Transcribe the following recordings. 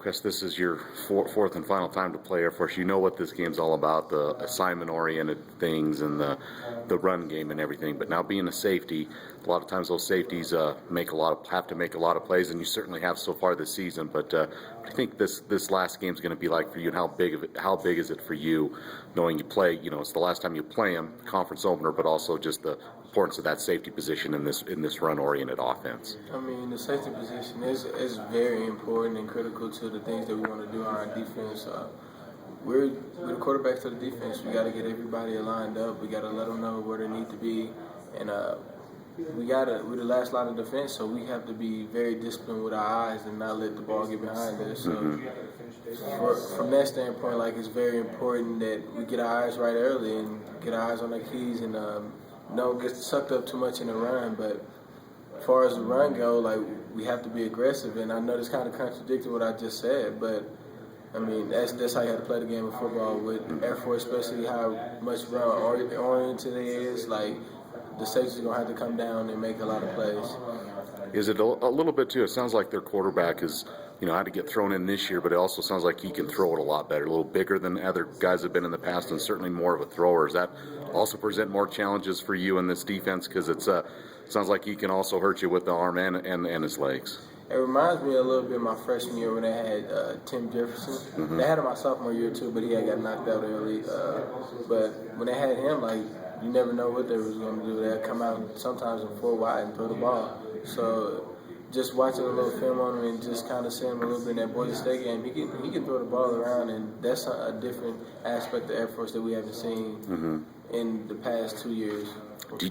Chris, this is your fourth and final time to play Air Force. You know what this game's all about, the assignment-oriented things and the run game and everything. But now being a safety, a lot of times those safeties have to make a lot of plays, and you certainly have so far this season. But what do you think this last game's going to be like for you, and how big is it for you, knowing you play? You know, it's the last time you play them, conference opener, but also just the importance of that safety position in this run-oriented offense. I mean, the safety position is very important and critical to the things that we want to do on our defense. We're the quarterbacks of the defense. We got to get everybody lined up. We got to let them know where they need to be, and we're the last line of defense, so we have to be very disciplined with our eyes and not let the ball get behind us. So from that standpoint, like, it's very important that we get our eyes right early and get our eyes on the keys and don't get sucked up too much in the run. But as far as the run go, like, we have to be aggressive, and I know this kind of contradicted what I just said, but I mean, that's how you have to play the game of football with Air Force, especially how much run oriented it is. Like, the safety's going to have to come down and make a lot of plays. Is it a little bit too? It sounds like their quarterback is, had to get thrown in this year, but it also sounds like he can throw it a lot better, a little bigger than other guys have been in the past, and certainly more of a thrower. Does that also present more challenges for you in this defense? Because it sounds like he can also hurt you with the arm and his legs. It reminds me a little bit of my freshman year when they had Tim Jefferson. Mm-hmm. They had him my sophomore year too, but he had got knocked out early. But when they had him, like, you never know what they was going to do. They'd come out sometimes in 4 wide and throw the ball. So just watching a little film on him and just kind of seeing him a little bit in that Boise State game, he can throw the ball around, and that's a different aspect of Air Force that we haven't seen in the past 2 years. Do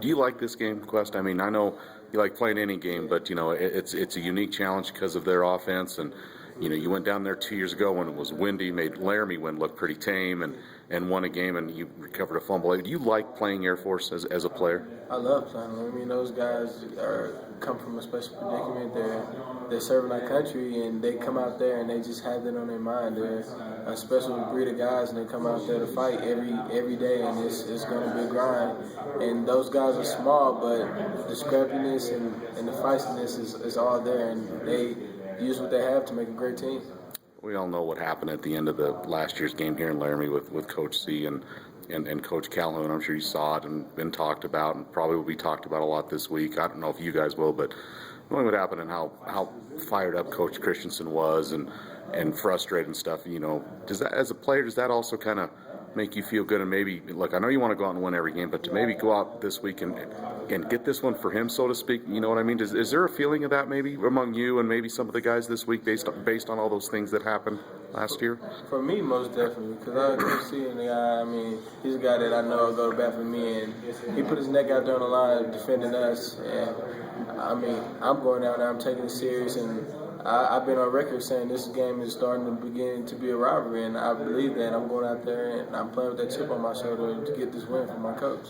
you like this game, Quest? I mean, I know you like playing any game, but it's a unique challenge because of their offense, and you went down there 2 years ago when it was windy, made Laramie look pretty tame, and won a game, and you recovered a fumble. Do you like playing Air Force as a player? I love playing. I mean, those guys come from a special predicament. They're serving our country, and they come out there and they just have that on their mind. They're a special breed of guys, and they come out there to fight every day, and it's going to be a grind. And those guys are small, but the scrappiness and the feistiness is all there, and they use what they have to make a great team. We all know what happened at the end of the last year's game here in Laramie with Coach C and Coach Calhoun. I'm sure you saw it and been talked about, and probably will be talked about a lot this week. I don't know if you guys will, but knowing what happened and how fired up Coach Christensen was and frustrated and stuff, does that, as a player, does that also kind of make you feel good? And maybe, look, I know you want to go out and win every game, but to maybe go out this week and get this one for him, so to speak, you know what I mean? Is there a feeling of that maybe among you and maybe some of the guys this week based on all those things that happened last year? For me, most definitely, because I can see the guy. I mean, he's a guy that I know will go to bat for me, and he put his neck out there on the line defending us. And I mean, I'm going out there, I'm taking it serious, and I've been on record saying this game is starting to begin to be a rivalry, and I believe that. I'm going out there and I'm playing with that chip on my shoulder to get this win for my coach.